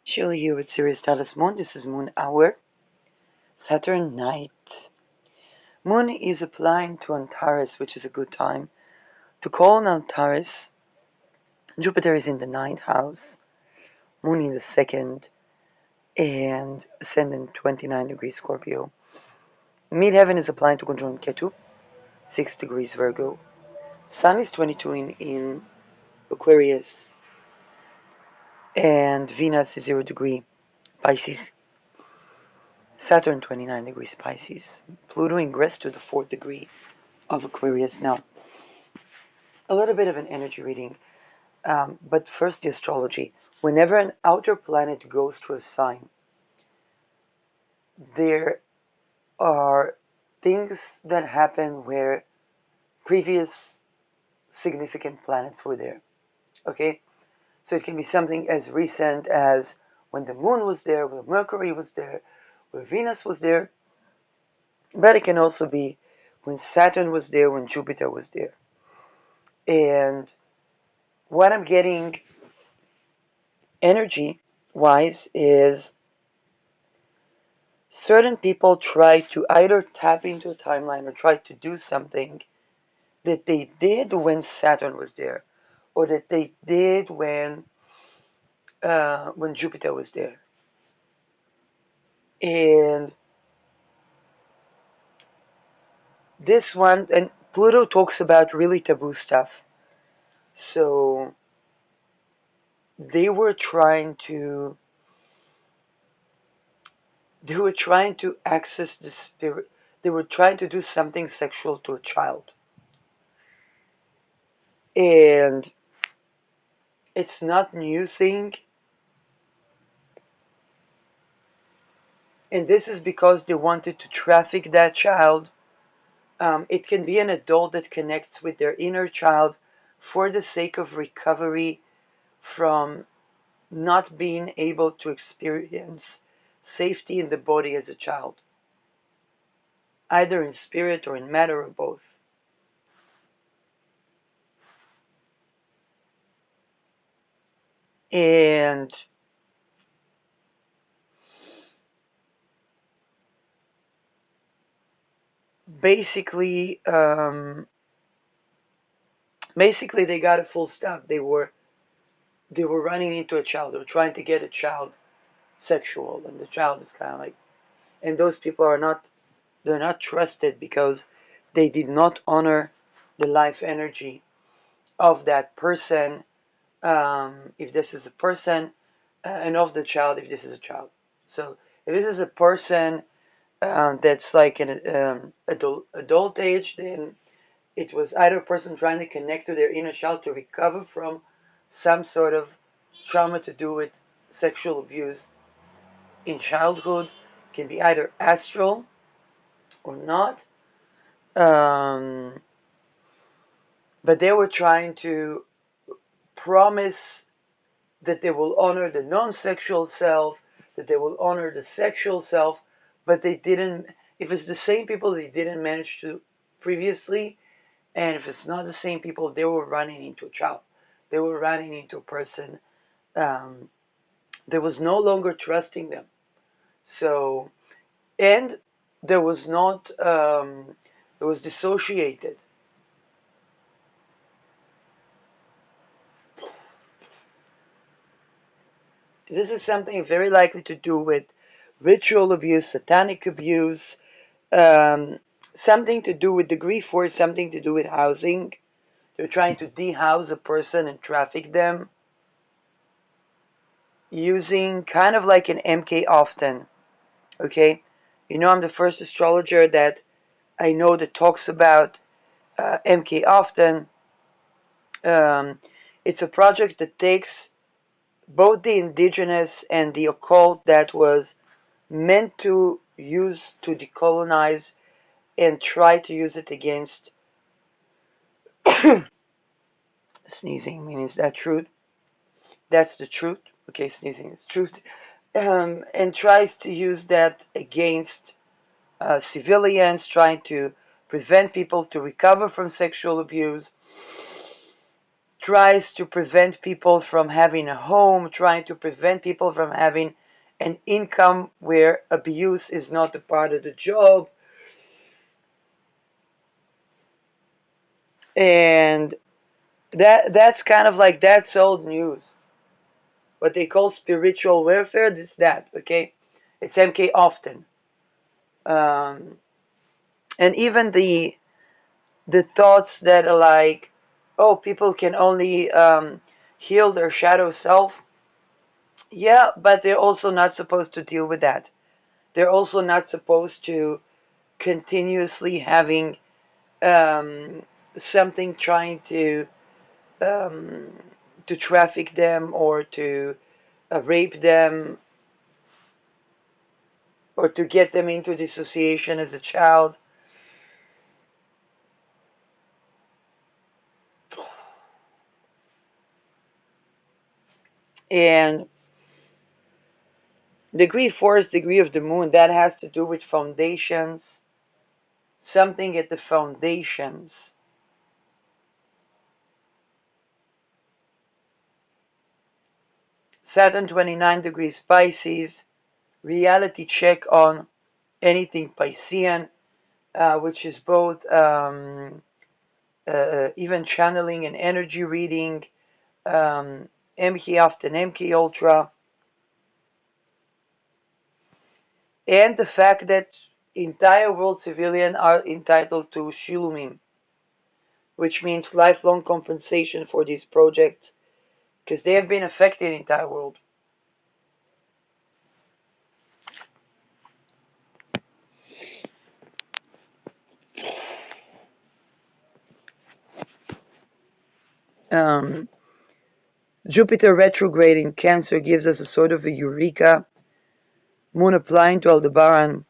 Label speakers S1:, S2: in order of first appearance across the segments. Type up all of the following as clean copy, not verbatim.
S1: Shirley here with Sirius Dallas Moon. This is Moon Hour, Saturn night. Moon is applying to Antares, which is a good time to call on Antares. Jupiter is in the ninth house, Moon in the second, and Ascendant 29 degrees Scorpio. Midheaven is applying to conjoin Ketu, 6 degrees Virgo. Sun is 22 in Aquarius, and Venus is 0 degree Pisces. Saturn 29 degrees Pisces. Pluto ingressed to the 4th degree of Aquarius. Now, a little bit of an energy reading, but first the astrology. Whenever an outer planet goes through a sign, there are things that happen where previous significant planets were there. Okay? So it can be something as recent as when the moon was there, when Mercury was there, when Venus was there, but it can also be when Saturn was there, when Jupiter was there. And what I'm getting energy wise is certain people try to either tap into a timeline or try to do something that they did when Saturn was there, or that they did when Jupiter was there. And this one, and Pluto talks about really taboo stuff. So they were trying to access the spirit. They were trying to do something sexual to a child. And it's not new thing. And this is because they wanted to traffic that child. It can be an adult that connects with their inner child for the sake of recovery from not being able to experience safety in the body as a child, either in spirit or in matter or both. And basically, they got a full stop. They were running into a child. They were trying to get a child sexual, and the child is kind of like, and those people are not, they're not trusted because they did not honor the life energy of that person, if this is a person, and of the child if this is a child. So if this is a person that's like an adult age, then it was either a person trying to connect to their inner child to recover from some sort of trauma to do with sexual abuse in childhood. It can be either astral or not. But they were trying to promise that they will honor the non-sexual self, that they will honor the sexual self, but they didn't. If it's the same people they didn't manage to previously, and if it's not the same people, they were running into a child. They were running into a person that was no longer trusting them. So, and there was not, it was dissociated. This is something very likely to do with ritual abuse, satanic abuse, um, something to do with the grief force, something to do with housing. They're trying to dehouse a person and traffic them using kind of like an MK Often. Okay? You know, I'm the first astrologer that I know that talks about MK Often. Um, it's a project that takes both the indigenous and the occult that was meant to use to decolonize and try to use it against sneezing means that truth. That's the truth. Okay, sneezing is truth. And tries to use that against civilians, trying to prevent people to recover from sexual abuse, tries to prevent people from having a home, trying to prevent people from having an income where abuse is not a part of the job. And that's kind of like, that's old news. What they call spiritual warfare, this that, okay? It's MK often. Um, and even the thoughts that are like, oh, people can only heal their shadow self. Yeah, but they're also not supposed to deal with that. They're also not supposed to continuously having um, something trying um, to traffic them or to rape them or to get them into dissociation as a child. And degree 4 is degree of the moon. That has to do with foundations, something at the foundations. Saturn 29 degrees Pisces, reality check on anything Piscean, which is both even channeling and energy reading, MK Oft and MK Ultra, and the fact that entire world civilian are entitled to Shilumim, which means lifelong compensation for these projects, because they have been affecting the entire world. Um, Jupiter retrograde in Cancer gives us a sort of a eureka. Moon applying to Aldebaran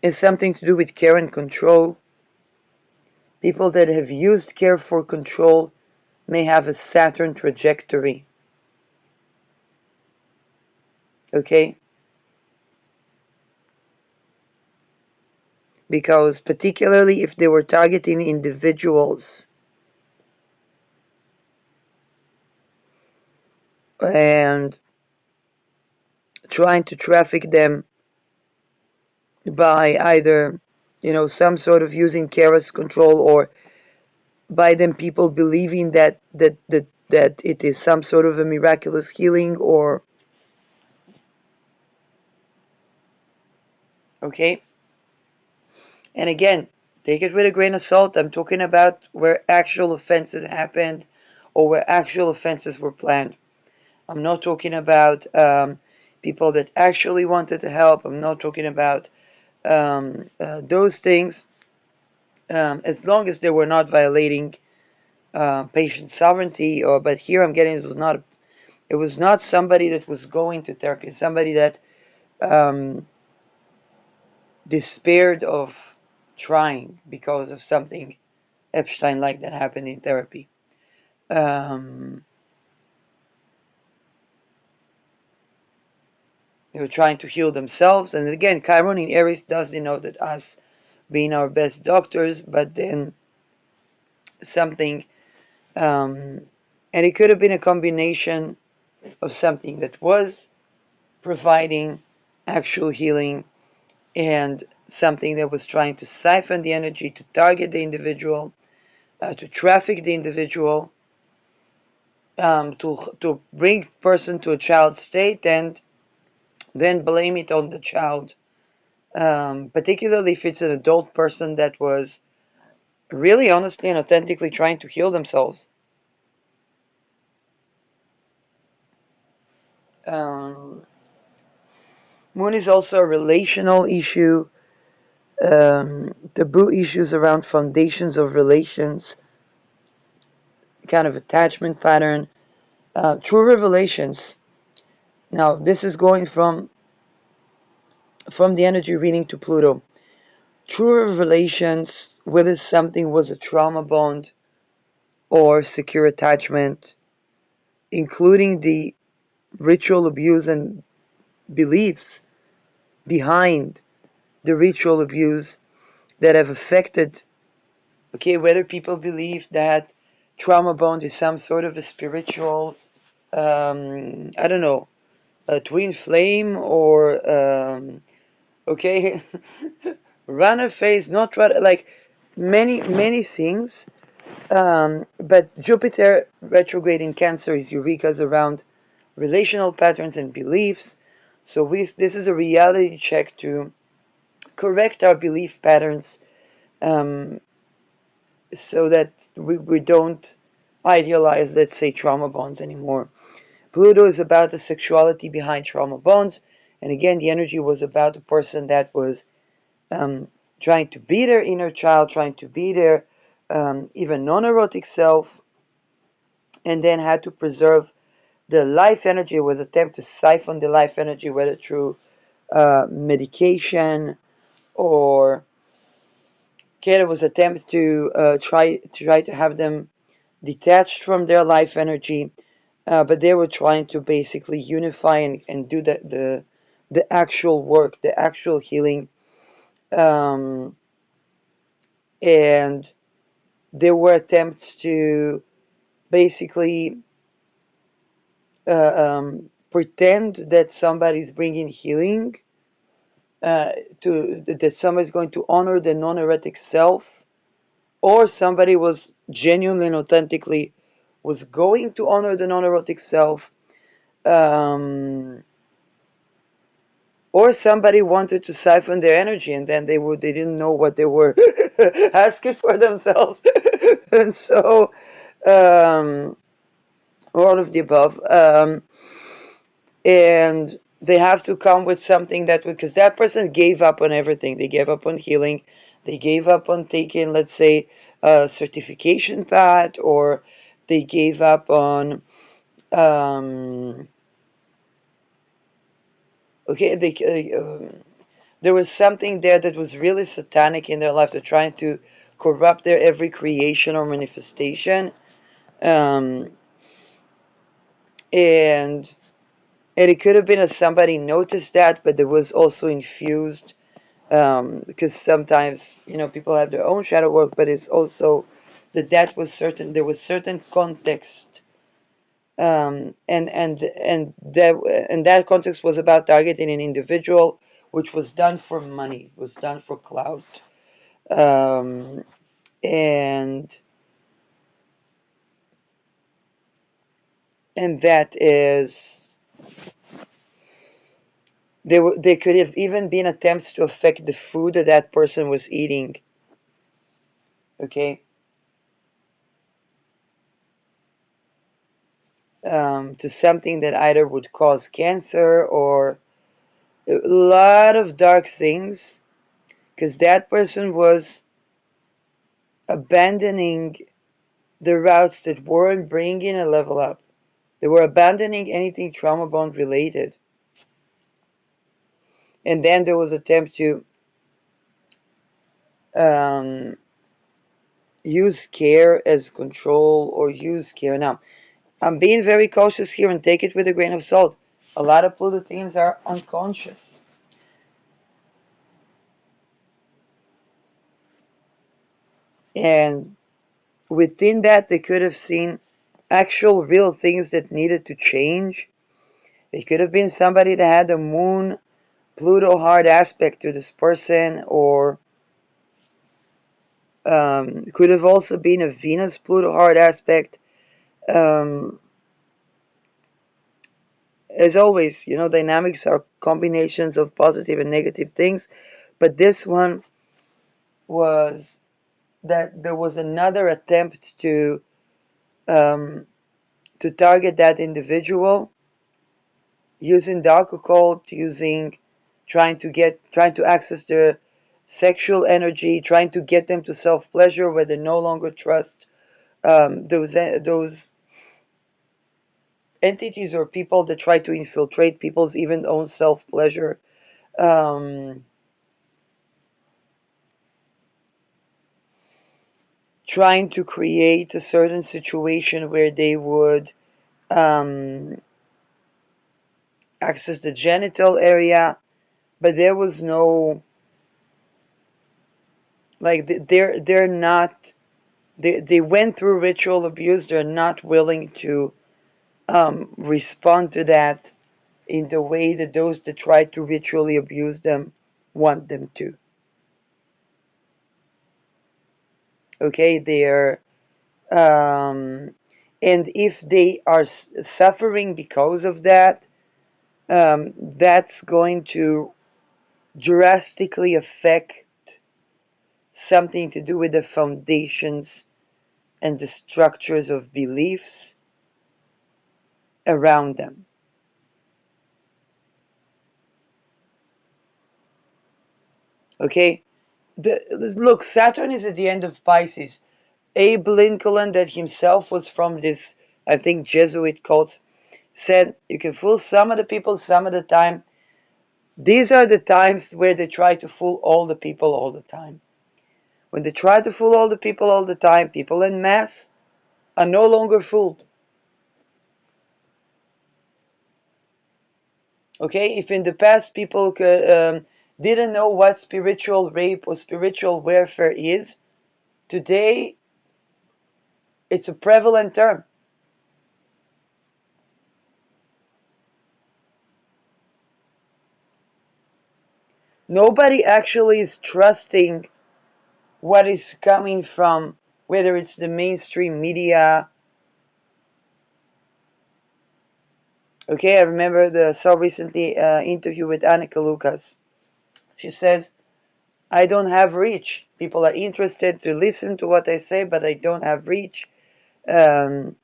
S1: is something to do with care and control. People that have used care for control may have a Saturn trajectory. Okay? Because particularly if they were targeting individuals and trying to traffic them by either, some sort of using care as control, or by them people believing that it is some sort of a miraculous healing, or okay. And again, take it with a grain of salt. I'm talking about where actual offenses happened or where actual offenses were planned. I'm not talking about people that actually wanted to help. I'm not talking about those things, as long as they were not violating patient sovereignty. But here I'm getting, it was not somebody that was going to therapy. Somebody that um, despaired of trying because of something Epstein like that happened in therapy. They were trying to heal themselves. And again, Chiron in Aries does denote that us being our best doctors, but then something, and it could have been a combination of something that was providing actual healing and something that was trying to siphon the energy, to target the individual, to traffic the individual, to bring person to a child state and then blame it on the child, particularly if it's an adult person that was really honestly and authentically trying to heal themselves. Um, Moon is also a relational issue, taboo issues around foundations of relations, kind of attachment pattern, true revelations. Now, this is going from the energy reading to Pluto. True revelations, whether something was a trauma bond or secure attachment, including the ritual abuse and beliefs behind the ritual abuse that have affected Okay, whether people believe that trauma bond is some sort of a spiritual, I don't know, a twin flame or okay, runner phase, not runner, like many things. But Jupiter retrograde in Cancer is Eureka's around relational patterns and beliefs. So this is a reality check to correct our belief patterns, um, so that we don't idealize, let's say, trauma bonds anymore. Pluto is about the sexuality behind trauma bonds. And again, the energy was about a person that was um, trying to be their inner child, trying to be their even non erotic self, and then had to preserve the life energy. It was an attempt to siphon the life energy, whether through medication or okay, it was an attempt to try to have them detached from their life energy, but they were trying to basically unify and do the actual work, the actual healing, um, and there were attempts to basically pretend that somebody's bringing healing, to that somebody's going to honor the non-eretic self, or somebody was genuinely and authentically was going to honor the non-erotic self, um, or somebody wanted to siphon their energy, and then they didn't know what they were asking for themselves, and so all of the above, and they have to come with something that because that person gave up on everything. They gave up on healing, they gave up on taking, let's say, a certification path, or they gave up on um, okay, there was something there that was really satanic in their life. They're trying to corrupt their every creation or manifestation, um, and it could have been that somebody noticed that, but there was also infused, because sometimes people have their own shadow work, but it's also that was certain. There was certain context, and that context was about targeting an individual, which was done for money, was done for clout, um, and that is there could have even been attempts to affect the food that that person was eating. Okay, to something that either would cause cancer or a lot of dark things, because that person was abandoning the routes that weren't bringing a level up. They were abandoning anything trauma bond related. And then there was attempt to um, use care as control, or use care. Now, I'm being very cautious here and take it with a grain of salt. A lot of Pluto themes are unconscious. And within that, they could have seen actual real things that needed to change. It could have been somebody that had a moon Pluto hard aspect to this person, or could have also been a Venus Pluto hard aspect. Um, as always, dynamics are combinations of positive and negative things, but this one was that there was another attempt um, to target that individual using dark occult, trying to access their sexual energy, trying to get them to self pleasure where they no longer trust those entities or people that try to infiltrate people's even own self pleasure. Um, Trying to create a certain situation where they would um, access the genital area, but there was no, like, they're not. They went through ritual abuse. They're not willing to respond to that in the way that those that try to ritually abuse them want them to. Okay, they're and if they are suffering because of that, that's going to drastically affect something to do with the foundations and the structures of beliefs around them. Okay? Look, Saturn is at the end of Pisces. Abe Lincoln, that himself was from this, I think, Jesuit cult, said you can fool some of the people some of the time. These are the times where they try to fool all the people all the time. When they try to fool all the people all the time, people en masse are no longer fooled. Okay, if in the past people didn't know what spiritual rape or spiritual warfare is, today it's a prevalent term. Nobody actually is trusting what is coming from, whether it's the mainstream media. Okay, I remember saw recently interview with Annika Lucas. She says, I don't have reach. People are interested to listen to what I say, but I don't have reach. Um,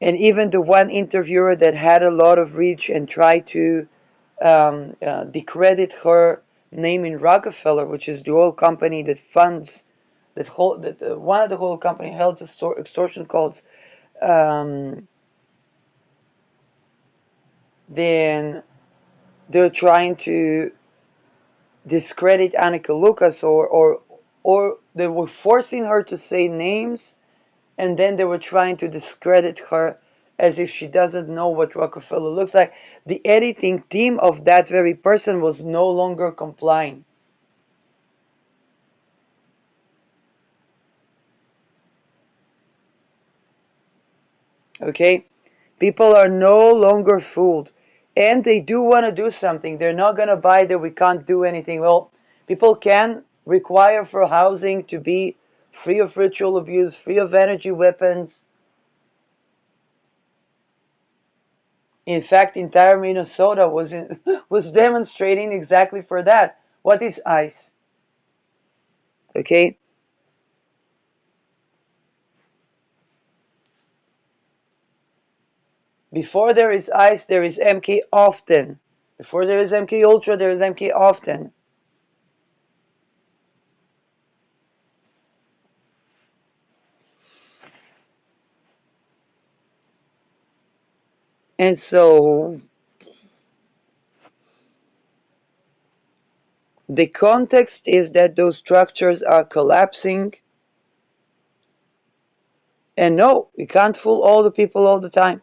S1: and even the one interviewer that had a lot of reach and tried to discredit her name in Rockefeller, which is the oil company that funds one of the whole company held extortion calls. Um, then they're trying to discredit Annika Lucas, or they were forcing her to say names, and then they were trying to discredit her as if she doesn't know what Rockefeller looks like. The editing team of that very person was no longer complying. Okay? People are no longer fooled. And they do want to do something. They're not going to buy that we can't do anything. Well, people can require for housing to be free of ritual abuse, free of energy weapons. In fact, entire Minnesota was demonstrating exactly for that. What is ICE? Okay? Before there is ICE, there is MK often. Before there is MK Ultra, there is MK often. And so the context is that those structures are collapsing. And no, we can't fool all the people all the time.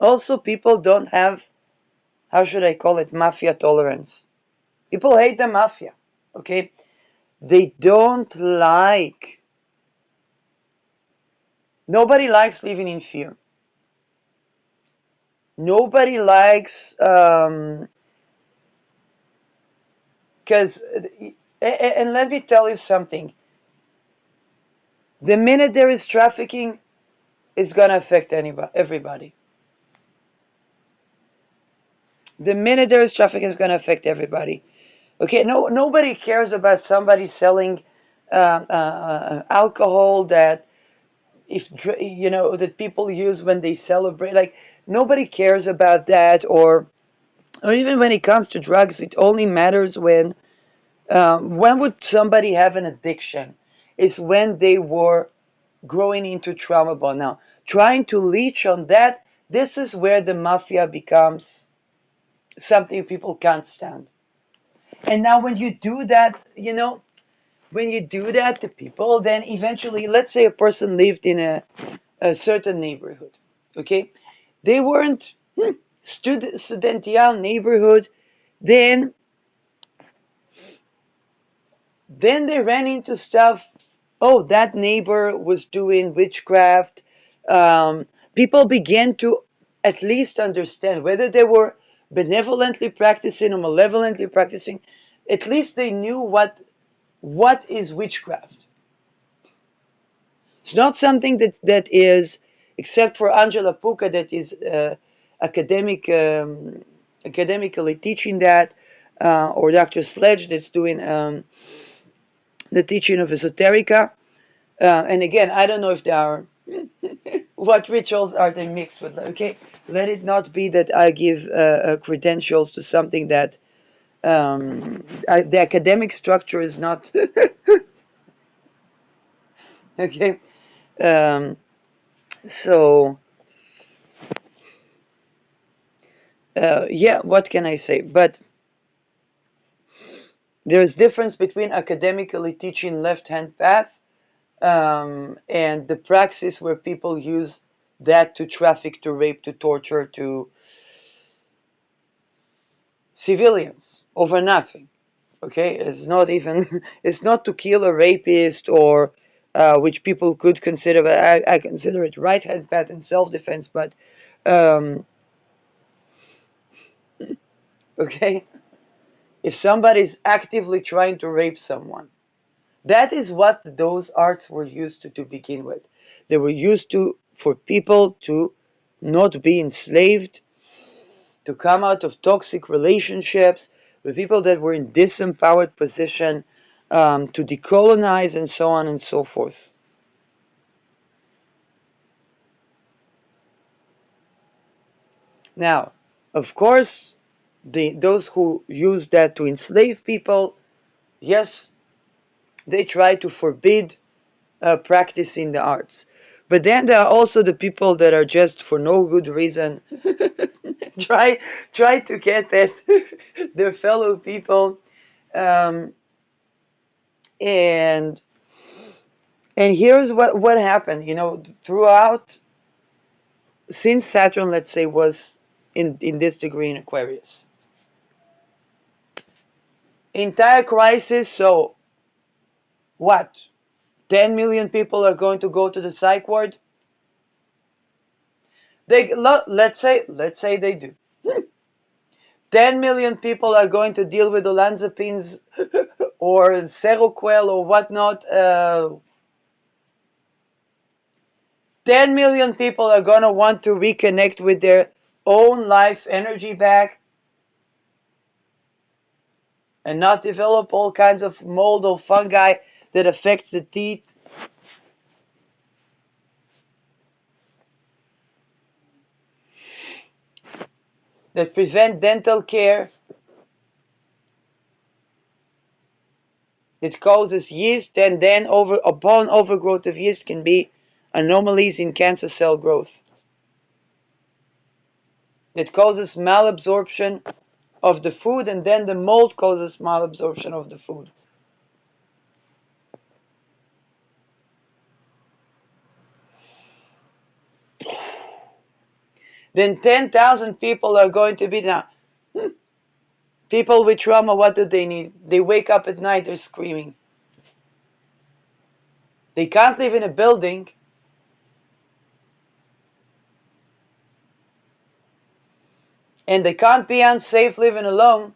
S1: Also, people don't have, how should I call it, mafia tolerance. People hate the mafia, okay? They don't like, nobody likes living in fear. Nobody likes, because, and let me tell you something. The minute there is trafficking, it's going to affect everybody. The minute there is trafficking, it's going to affect everybody. Okay, nobody cares about somebody selling alcohol that if that people use when they celebrate. Like nobody cares about that, or even when it comes to drugs, it only matters when would somebody have an addiction? Is when they were growing into trauma bond. Now, trying to leech on that, this is where the mafia becomes something people can't stand. And now, when you do that, when you do that to people, then eventually, let's say a person lived in a certain neighborhood, okay? They weren't studential neighborhood, then Then they ran into stuff. Oh, that neighbor was doing witchcraft. People began to at least understand whether they were benevolently practicing or malevolently practicing. At least they knew what is witchcraft. It's not something that is, except for Angela Puka, that is academically teaching that, or Dr. Sledge that's doing the teaching of esoterica. And again, I don't know if there are what rituals are they mixed with. Okay, let it not be that I give credentials to something that the academic structure is not okay. Um, so yeah, what can I say? But there's difference between academically teaching left-hand path and the praxis where people use that to traffic, to rape, to torture, to civilians over nothing. Okay, it's not even it's not to kill a rapist or which people could consider, but I consider it right hand path and self-defense. But um, okay, if somebody's actively trying to rape someone, that is what those arts were used to begin with. They were used to for people to not be enslaved, to come out of toxic relationships with people that were in disempowered position, to decolonize and so on and so forth. Now, of course, those who use that to enslave people, yes, they try to forbid practicing the arts. But then there are also the people that are just for no good reason try try to get at their fellow people, um, and here's what happened. Throughout, since Saturn, let's say, was in this degree in Aquarius, entire crisis. So what? 10 million people are going to go to the psych ward. Let's say they do. 10 million people are going to deal with olanzapines or Seroquel or whatnot. 10 million people are going to want to reconnect with their own life energy back and not develop all kinds of mold or fungi that affects the teeth. That prevent dental care, that causes yeast, and then upon overgrowth of yeast can be anomalies in cancer cell growth. That causes malabsorption of the food, and then the mold causes malabsorption of the food. Then 10,000 people are going to be now. People with trauma, what do they need? They wake up at night, they're screaming. They can't live in a building. And they can't be unsafe living alone.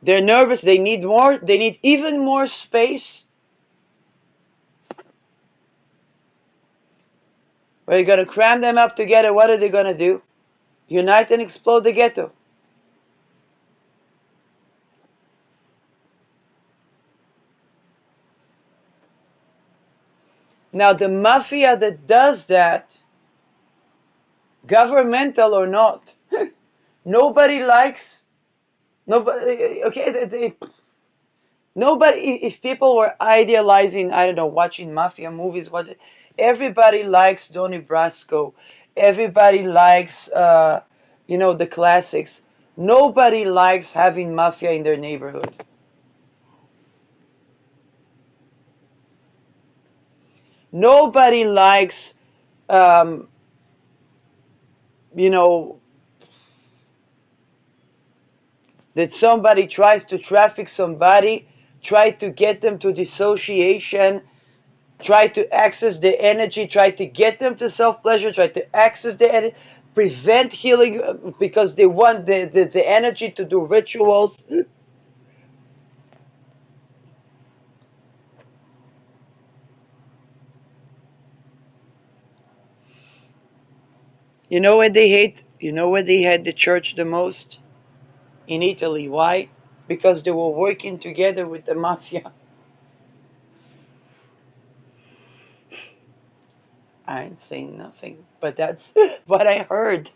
S1: They're nervous, they need more, they need even more space. We're going to cram them up together. What are they going to do? Unite and explode the ghetto. Now, the mafia that does that, governmental or not, nobody likes. Nobody. Okay, nobody. If people were idealizing, I don't know, watching mafia movies, everybody likes Donnie Brasco. Everybody likes, the classics. Nobody likes having mafia in their neighborhood. Nobody likes um, you know, that somebody tries to traffic somebody, try to get them to dissociation, try to access the energy, try to get them to self pleasure, try to access the energy, prevent healing because they want the energy to do rituals. You know where they hate? You know where they had the church the most? In Italy. Why? Because they were working together with the mafia. I ain't saying nothing, but that's what I heard.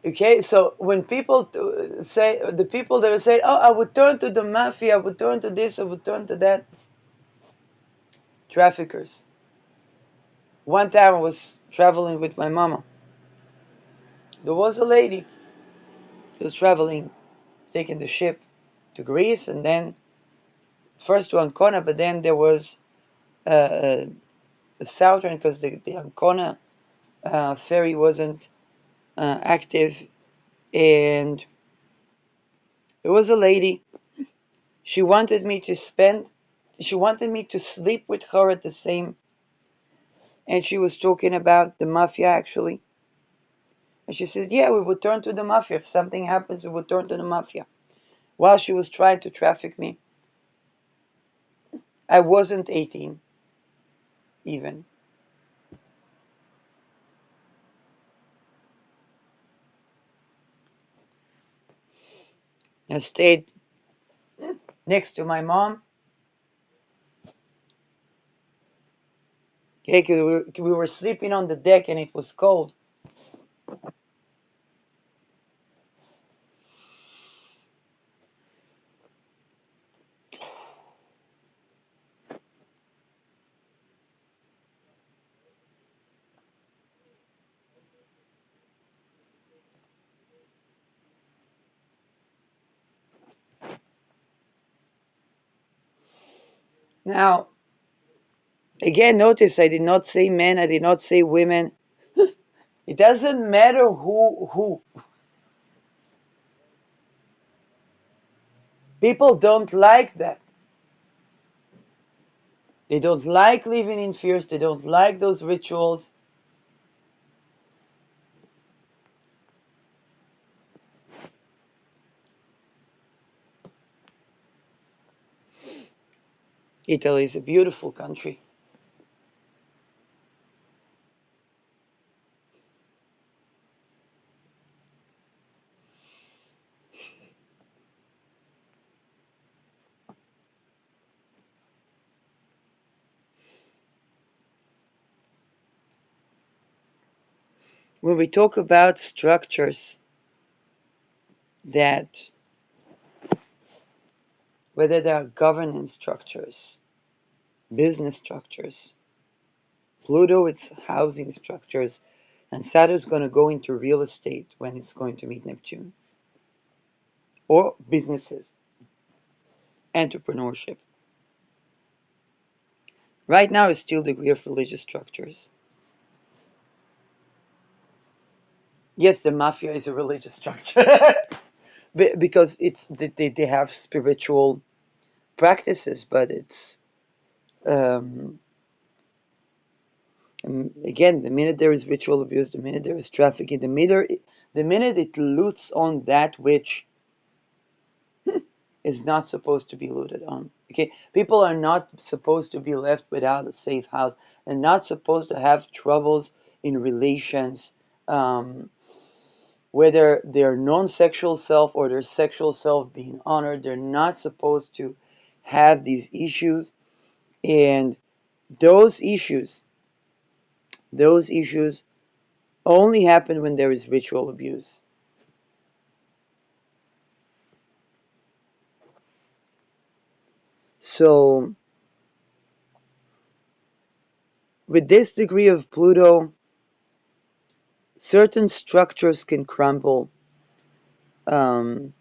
S1: Okay, so when people say, the people that say, "Oh, I would turn to the mafia, I would turn to this, I would turn to that," traffickers. One time I was traveling with my mama. There was a lady who was traveling, taking the ship to Greece, and then first to Ancona, but then there was a southern because the Ancona ferry wasn't active, and it was a lady. She wanted me to spend. She wanted me to sleep with her at the same, and she was talking about the mafia actually. And she said, "Yeah, we would turn to the mafia if something happens. We would turn to the mafia." While she was trying to traffic me, I wasn't 18 even. I stayed next to my mom. Okay, 'cause we were sleeping on the deck and it was cold. Now, again, notice I did not say men, I did not say women. It doesn't matter who. People don't like that. They don't like living in fears. They don't like those rituals. Italy is a beautiful country. When we talk about structures that, whether they are governance structures, business structures, Pluto, it's housing structures, and Saturn's going to go into real estate when it's going to meet Neptune, or businesses, entrepreneurship. Right now, it's still degree of religious structures. Yes, the mafia is a religious structure because they have spiritual practices, but it's um, again, the minute there is ritual abuse, the minute there is trafficking, the minute it loots on that which is not supposed to be looted on. Okay, people are not supposed to be left without a safe house, and not supposed to have troubles in relations, um, whether their non-sexual self or their sexual self being honored. They're not supposed to have these issues, and those issues, those issues only happen when there is ritual abuse. So, with this degree of Pluto, certain structures can crumble. Um,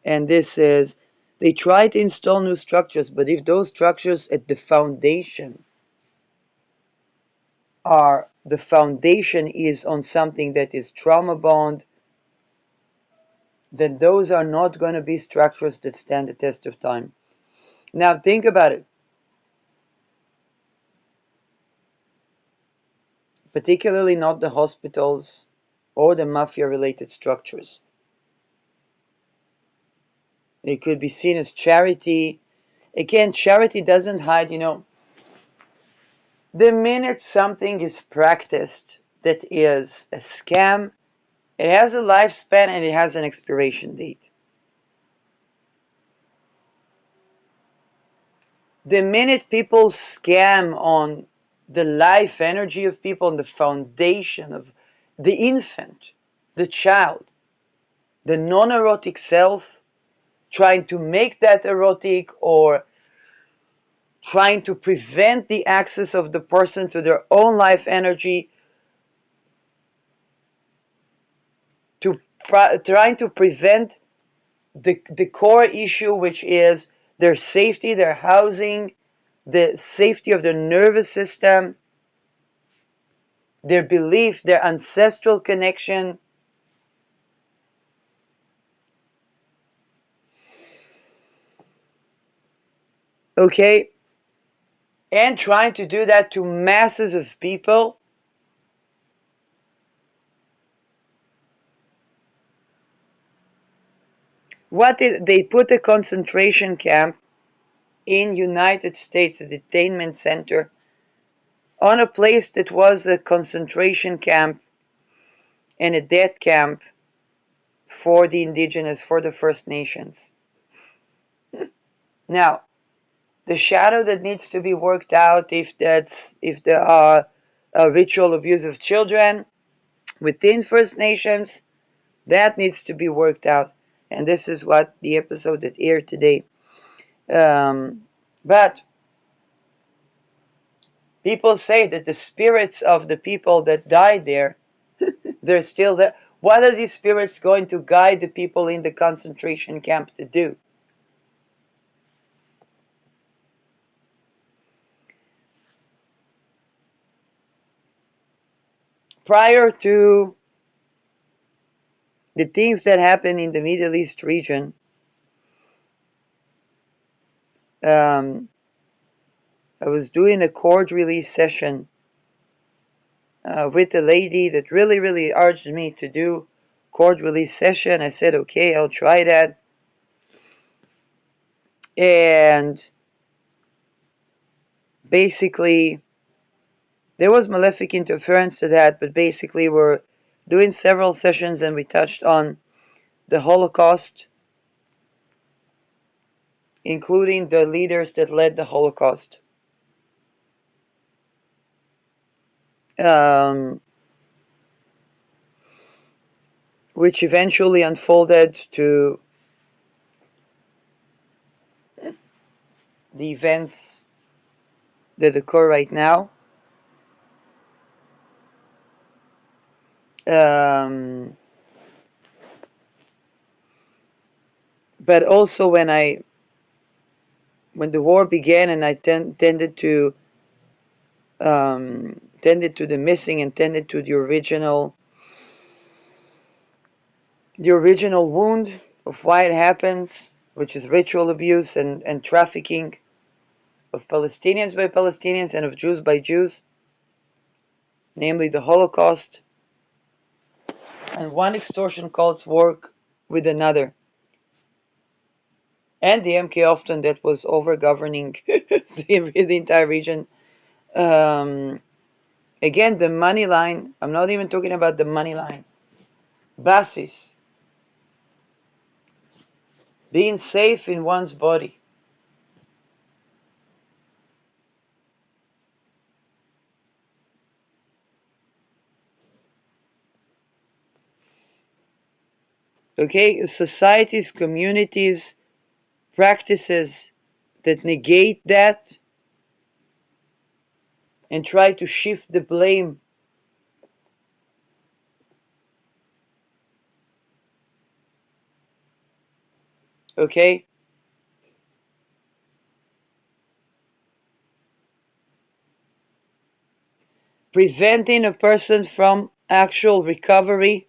S1: And this is, they try to install new structures, but if those structures at the foundation is on something that is trauma bond, then those are not going to be structures that stand the test of time. Now think about it. Particularly not the hospitals or the mafia related structures. It could be seen as charity. Again, charity doesn't hide, the minute something is practiced that is a scam, it has a lifespan and it has an expiration date. The minute people scam on the life energy of people, on the foundation of the infant, the child, the non-erotic self, trying to make that erotic or trying to prevent the access of the person to their own life energy, trying to prevent the core issue, which is their safety, their housing, the safety of their nervous system, their belief, their ancestral connection. Okay? And trying to do that to masses of people. They put a concentration camp in United States, a detainment center, on a place that was a concentration camp and a death camp for the indigenous, for the First Nations. Now, the shadow that needs to be worked out, if there are ritual abuse of children within First Nations, that needs to be worked out. And this is what the episode that aired today. But people say that the spirits of the people that died there, they're still there. What are these spirits going to guide the people in the concentration camp to do? Prior to the things that happen in the Middle East region, I was doing a cord release session with a lady that really, really urged me to do cord release session. I said, okay, I'll try that. And basically, there was malefic interference to that, but basically we're doing several sessions and we touched on the Holocaust, including the leaders that led the Holocaust. Which eventually unfolded to the events that occur right now. But also when the war began and I tended to the missing and tended to the original wound of why it happens, which is ritual abuse and trafficking of Palestinians by Palestinians and of Jews by Jews, namely the Holocaust, and one extortion cult's work with another. And the MK Ultra that was over governing the entire region. Again, the money line, I'm not even talking about the money line. Basis. Being safe in one's body. Okay, societies, communities, practices that negate that and try to shift the blame Okay? Preventing a person from actual recovery.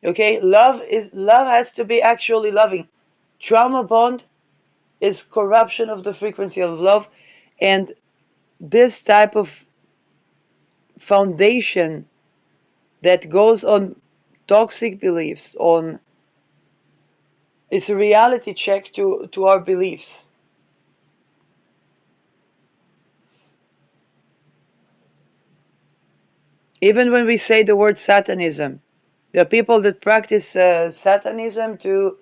S1: Okay? Love has to be actually loving. Trauma bond is corruption of the frequency of love, and this type of foundation that goes on toxic beliefs on is a reality check to our beliefs. Even when we say the word Satanism, there are people that practice Satanism to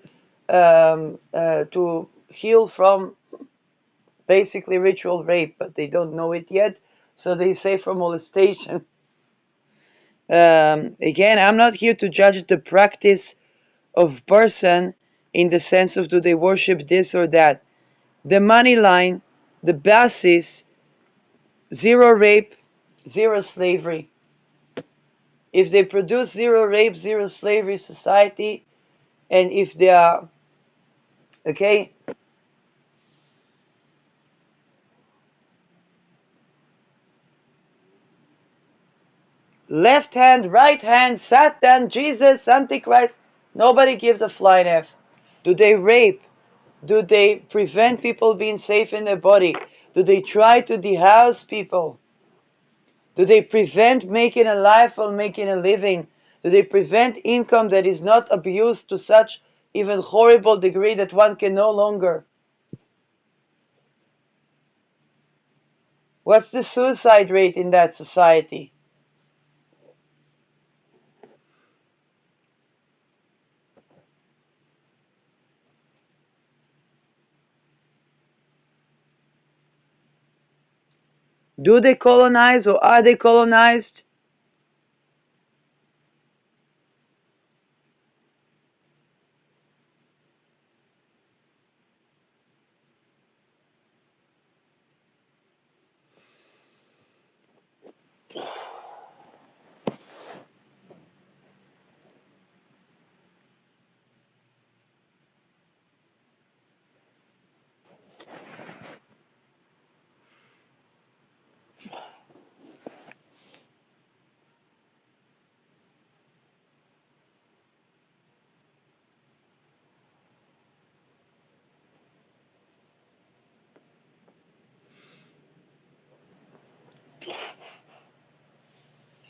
S1: heal from basically ritual rape, but they don't know it yet, so they say from molestation. Again, I'm not here to judge the practice of person in the sense of do they worship this or that. The money line, the basis, zero rape, zero slavery. If they produce zero rape, zero slavery society, and if they are, okay, left hand, right hand, Satan, Jesus, Antichrist, nobody gives a flying F. Do they rape? Do they prevent people being safe in their body? Do they try to dehouse people? Do they prevent making a life while making a living? Do they prevent income that is not abused to such even horrible degree that one can no longer? What's the suicide rate in that society? Do they colonize or are they colonized?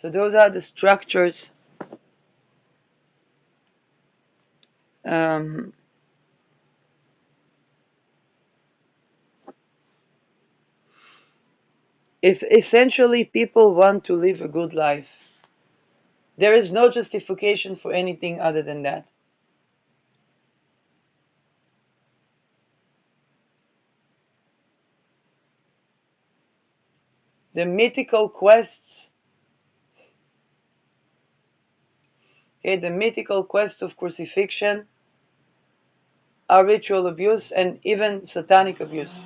S1: So those are the structures. Um, if essentially people want to live a good life, there is no justification for anything other than that. The mythical quests, okay, the mythical quests of crucifixion are ritual abuse and even satanic abuse.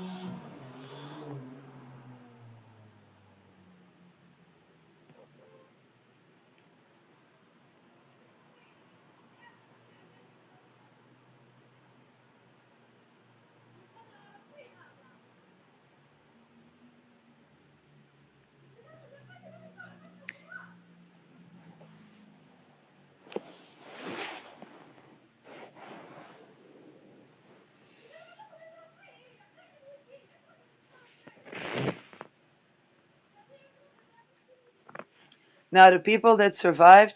S1: Now, the people that survived,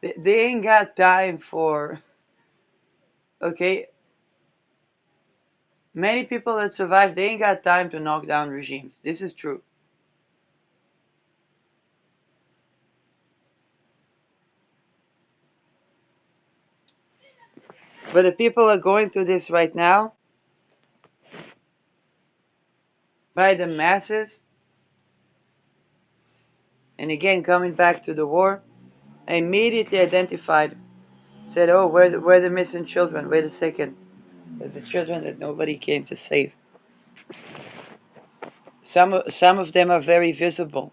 S1: they ain't got time for, okay, many people that survived, they ain't got time to knock down regimes. This is true. But the people are going through this right now by the masses. And again, coming back to the war, I immediately identified Said, "Oh, where the missing children? Wait a second, they're the children that nobody came to save. Some of them are very visible."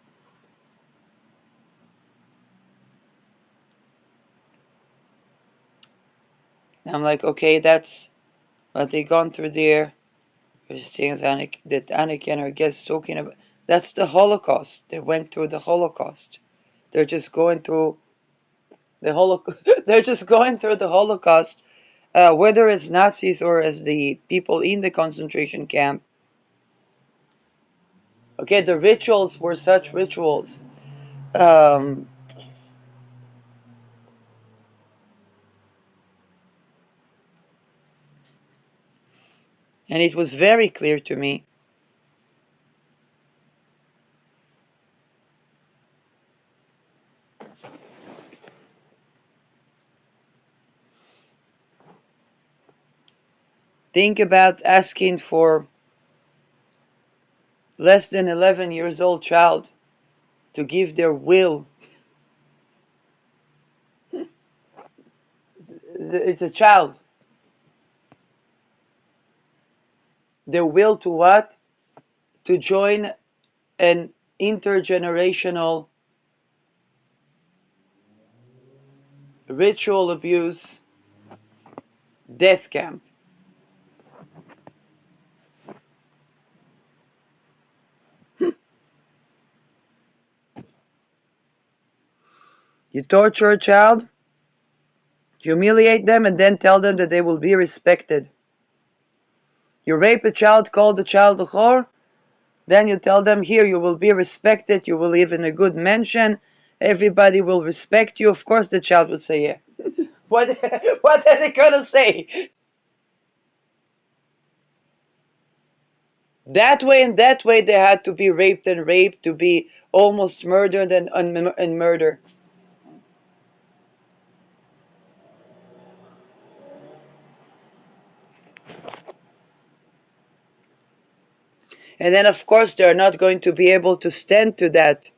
S1: And I'm like, okay, that's what they gone through there. There's things that Anakin are guests talking about. That's the Holocaust. They went through the Holocaust. They're just going through the Holocaust. They're just going through the Holocaust, whether as Nazis or as the people in the concentration camp. Okay, the rituals were such rituals. Um, and it was very clear to me. Think about asking for less than 11 years old child to give their will. It's a child. Their will to what? To join an intergenerational ritual abuse death camp. You torture a child, humiliate them, and then tell them that they will be respected. You rape a child, call the child a whore, then you tell them, here, you will be respected, you will live in a good mansion, everybody will respect you. Of course, the child will say, yeah. What, what are they going to say? That way and that way, they had to be raped, to be almost murdered and murder. And then, of course, they're not going to be able to stand to that.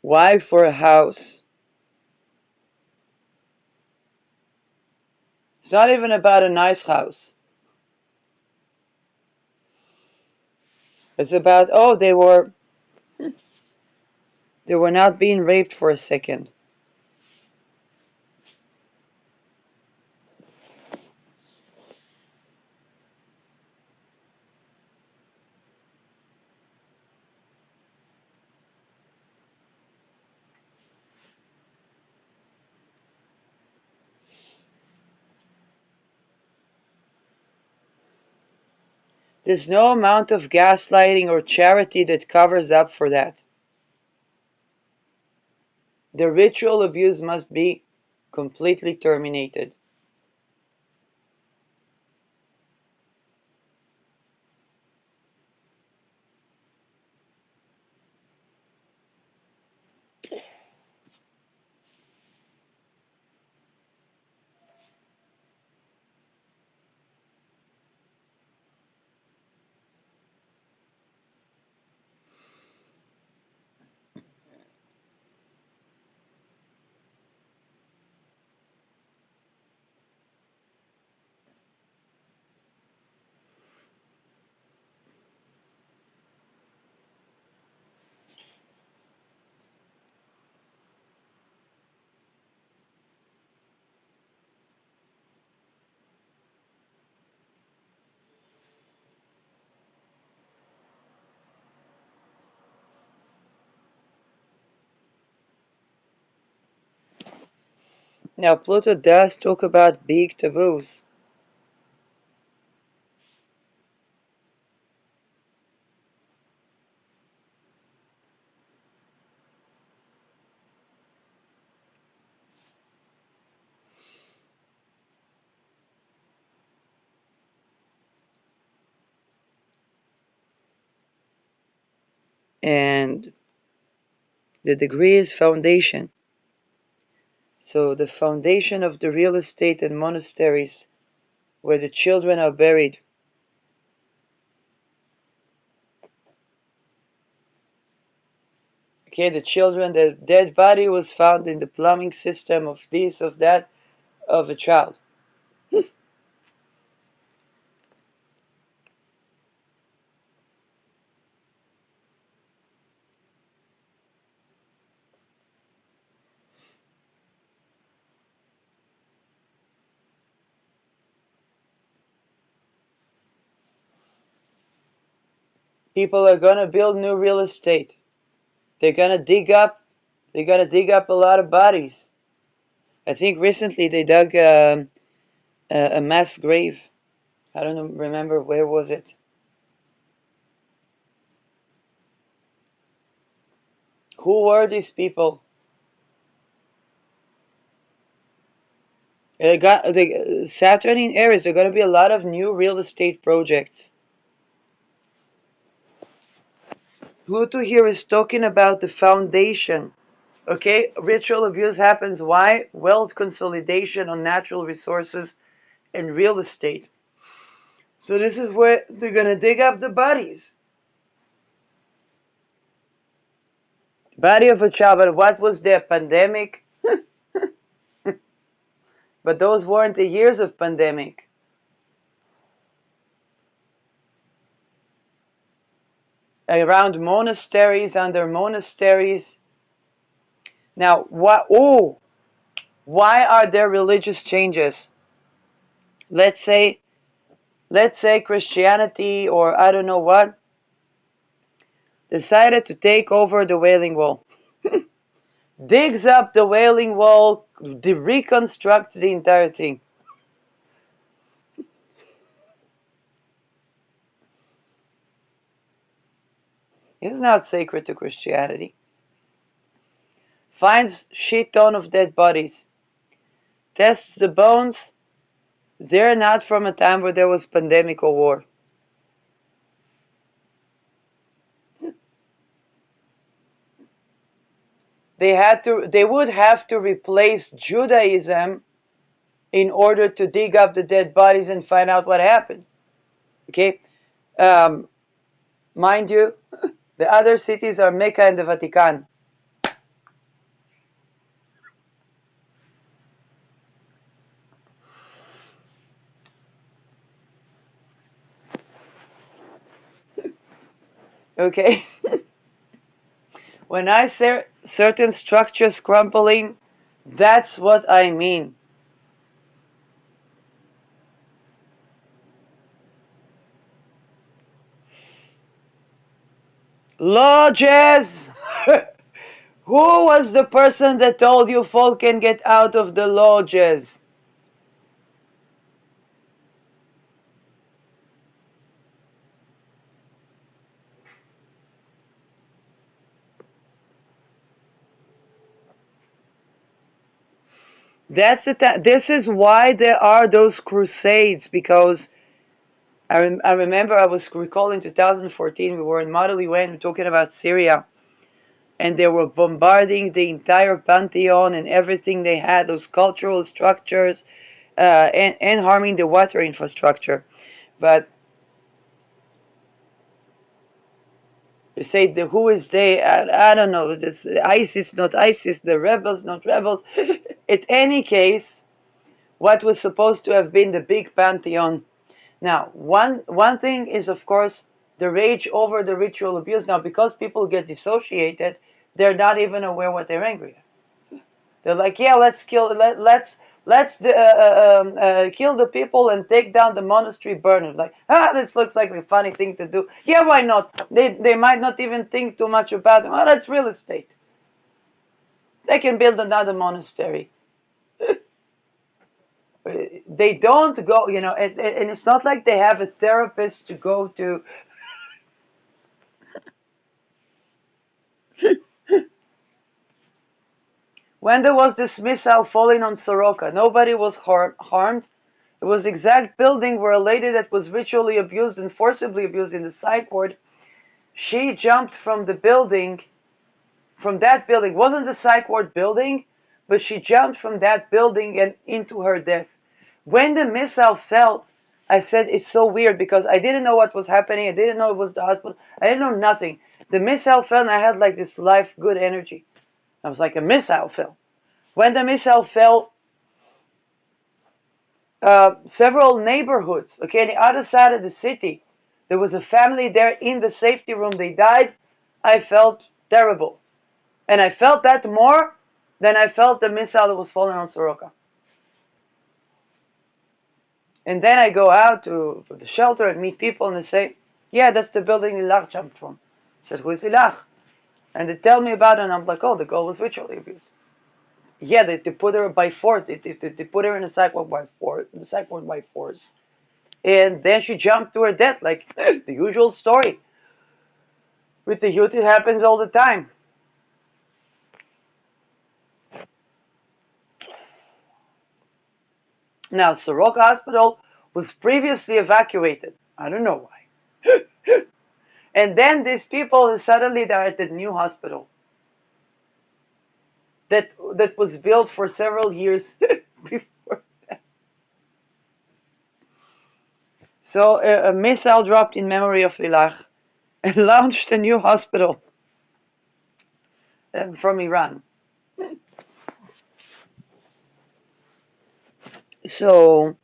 S1: Why for a house? It's not even about a nice house. It's about, oh, they were not being raped for a second. There's no amount of gaslighting or charity that covers up for that. The ritual abuse must be completely terminated. Now, Pluto does talk about big taboos. And the degree is foundation. So the foundation of the real estate and monasteries where the children are buried. Okay, the children, the dead body was found in the plumbing system of this, of that, of a child. People are gonna build new real estate. They're gonna dig up. They're gonna dig up a lot of bodies. I think recently they dug a mass grave. I don't remember where was it. Who were these people? Saturn in Aries. There are going to be a lot of new real estate projects. Pluto here is talking about the foundation. Okay, ritual abuse happens. Why? Wealth consolidation on natural resources and real estate. So this is where they're going to dig up the bodies. Body of a child. But what was there? Pandemic? But those weren't the years of pandemic. Around monasteries, under monasteries. Now, what? Oh, why are there religious changes? Let's say Christianity or I don't know what decided to take over the Wailing Wall. Digs up the Wailing Wall, reconstructs the entire thing. It's not sacred to Christianity. Finds shit ton of dead bodies. Tests the bones. They're not from a time where there was pandemic or war. They would have to replace Judaism in order to dig up the dead bodies and find out what happened. Okay? Mind you, the other cities are Mecca and the Vatican. Okay? When I say certain structures crumbling, that's what I mean. Lodges! Who was the person that told you folk can get out of the lodges? This is why there are those crusades, because I remember I was recalling 2014, we were in Model UN talking about Syria, and they were bombarding the entire Pantheon and everything they had, those cultural structures, and harming the water infrastructure. But you say who is they? I don't know. This ISIS, not ISIS. The rebels, not rebels. In any case, what was supposed to have been the big pantheon. Now, one thing is, of course, the rage over the ritual abuse. Now, because people get dissociated, they're not even aware what they're angry at. They're like, yeah, let's kill, let's kill the people and take down the monastery, burn it. Like, this looks like a funny thing to do. Yeah, why not? They might not even think too much about it. Oh, that's real estate. They can build another monastery. They don't go, and it's not like they have a therapist to go to. When there was this missile falling on Soroka, nobody was harmed. It was the exact building where a lady that was ritually abused and forcibly abused in the psych ward, she jumped from the building, from that building. It wasn't the psych ward building, but she jumped from that building and into her death. When the missile fell, I said it's so weird because I didn't know what was happening. I didn't know it was the hospital. I didn't know nothing. The missile fell and I had like this life good energy. I was like, a missile fell. When the missile fell, several neighborhoods, okay, on the other side of the city, there was a family there in the safety room. They died. I felt terrible. And I felt that more than I felt the missile that was falling on Soroka. And then I go out to the shelter and meet people and they say, yeah, that's the building Lilach jumped from. I said, who is Lilach? And they tell me about it and I'm like, oh, the girl was ritually abused. Yeah, they put her by force. They put her in a psych ward by force. And then she jumped to her death, like the usual story. With the youth, it happens all the time. Now, Soroka Hospital was previously evacuated. I don't know why. And then these people suddenly they're at the new hospital that was built for several years before that. So a missile dropped in memory of Lilach and launched a new hospital from Iran. So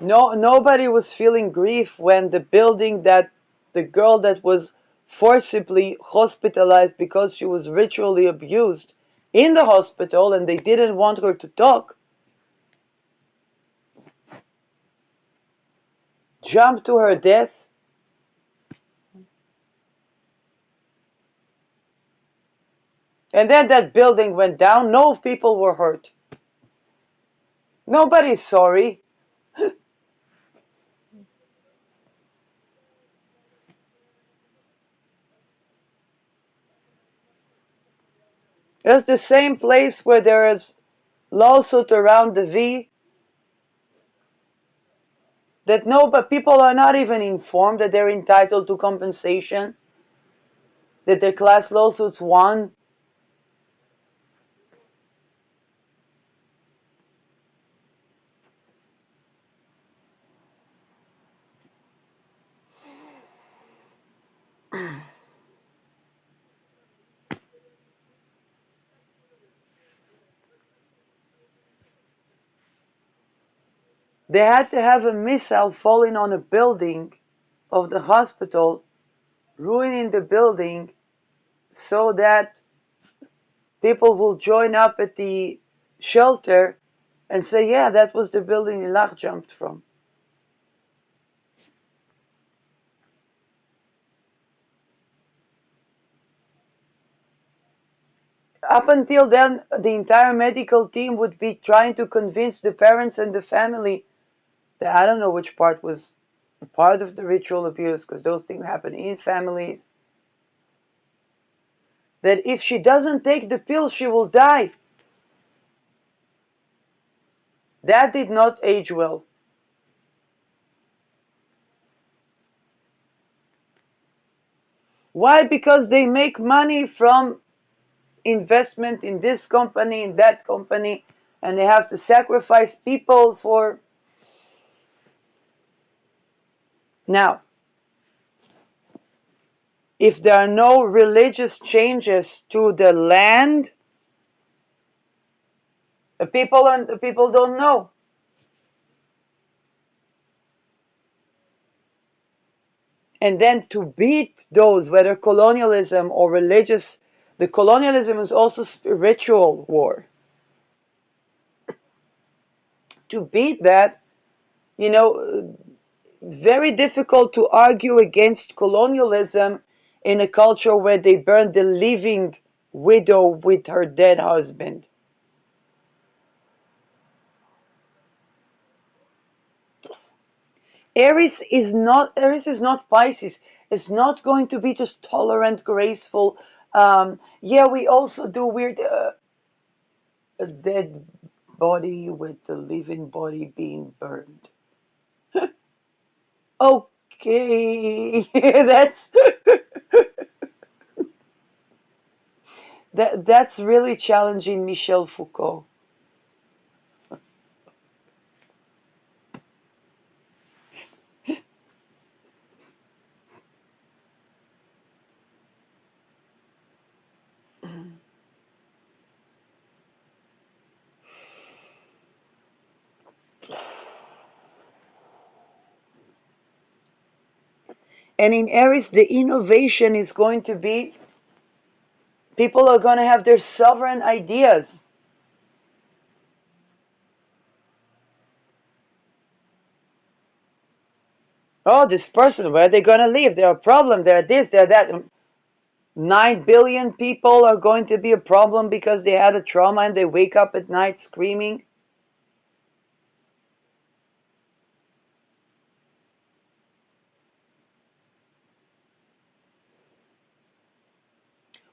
S1: nobody was feeling grief when the building that the girl that was forcibly hospitalized because she was ritually abused in the hospital and they didn't want her to talk, jumped to her death. And then that building went down. No people were hurt. Nobody's sorry. It's the same place where there is lawsuit around the V that but people are not even informed that they're entitled to compensation, that their class lawsuits won. They had to have a missile falling on a building of the hospital, ruining the building so that people will join up at the shelter and say, yeah, that was the building Lilach jumped from. Up until then, the entire medical team would be trying to convince the parents and the family that I don't know which part was part of the ritual abuse, because those things happen in families, that if she doesn't take the pill, she will die. That did not age well. Why? Because they make money from investment in this company, in that company, and they have to sacrifice people for. Now, if there are no religious changes to the land, the people don't know. And then to beat those, whether colonialism or religious, the colonialism is also spiritual war. To beat that, very difficult to argue against colonialism in a culture where they burn the living widow with her dead husband. Aries is not Pisces. It's not going to be just tolerant, graceful. Yeah, we also do weird a dead body with the living body being burned. Okay, that's That's really challenging Michel Foucault. And in Aries, the innovation is going to be people are going to have their sovereign ideas. Oh, this person, where are they going to live? They're a problem. They're this, they're that. 9 billion people are going to be a problem because they had a trauma and they wake up at night screaming.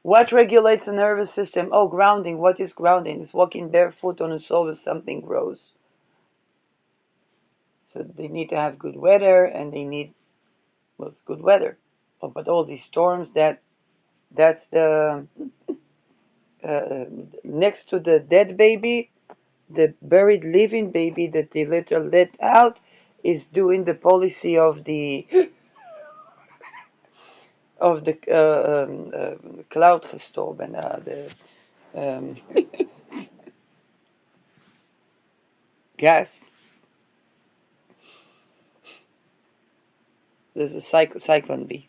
S1: What regulates the nervous system? Oh, grounding. What is grounding? It's walking barefoot on a soil where something grows. So they need to have good weather, and they need, well, it's good weather. Oh, but all these storms, that's the next to the dead baby, the buried living baby that they later let out is doing the policy of the cloud gestorben, the um, gas. There's a cyclone B.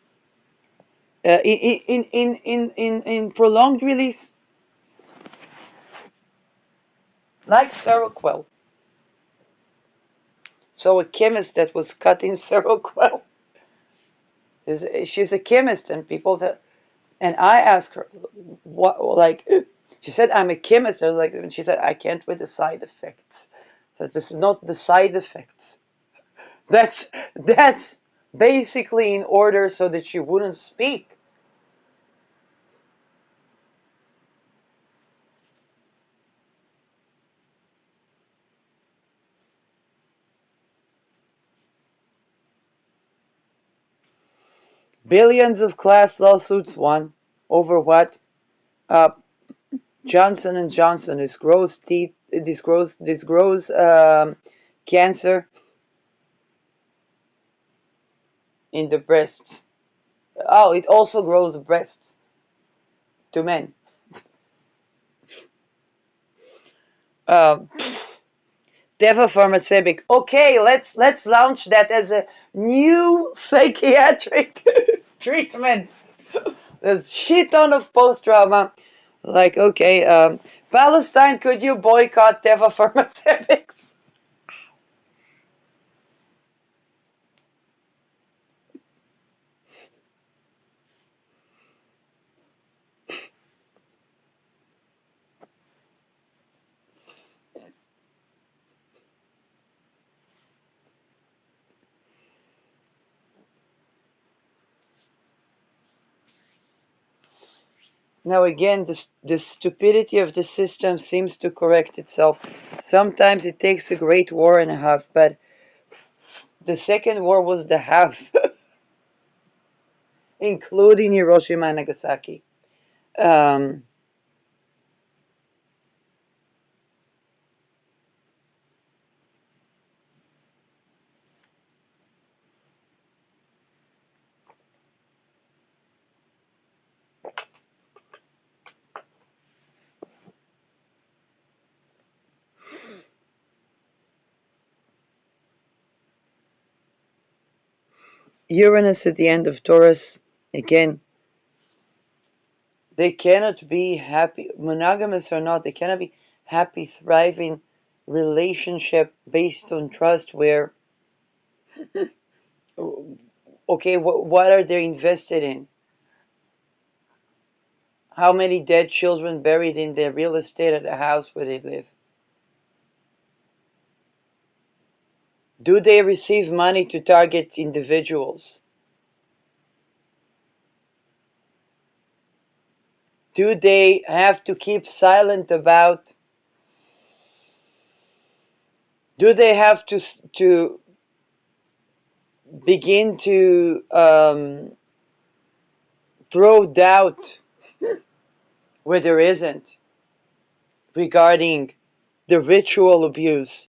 S1: In prolonged release, like Seroquel. So a chemist that was cutting Seroquel she's a chemist, and people that, and I asked her what, like, she said I'm a chemist. I was like, and she said I can't with the side effects. So this is not the side effects. That's basically in order so that she wouldn't speak. Billions of class lawsuits won over what? Uh, Johnson and Johnson. This grows teeth. This grows cancer in the breasts. Oh, it also grows breasts to men. Uh, Teva Pharmaceutic. Okay, let's launch that as a new psychiatric treatment. There's shit ton of post trauma. Like, okay, Palestine, could you boycott Teva Pharmaceutics? Now, again, the stupidity of the system seems to correct itself. Sometimes it takes a great war and a half, but the second war was the half, including Hiroshima and Nagasaki. Um, Uranus at the end of Taurus, again, they cannot be happy, monogamous or not, they cannot be happy, thriving relationship based on trust where, okay, what are they invested in? How many dead children buried in the real estate at the house where they live? Do they receive money to target individuals? Do they have to keep silent about? Do they have to begin to throw doubt where there isn't regarding the ritual abuse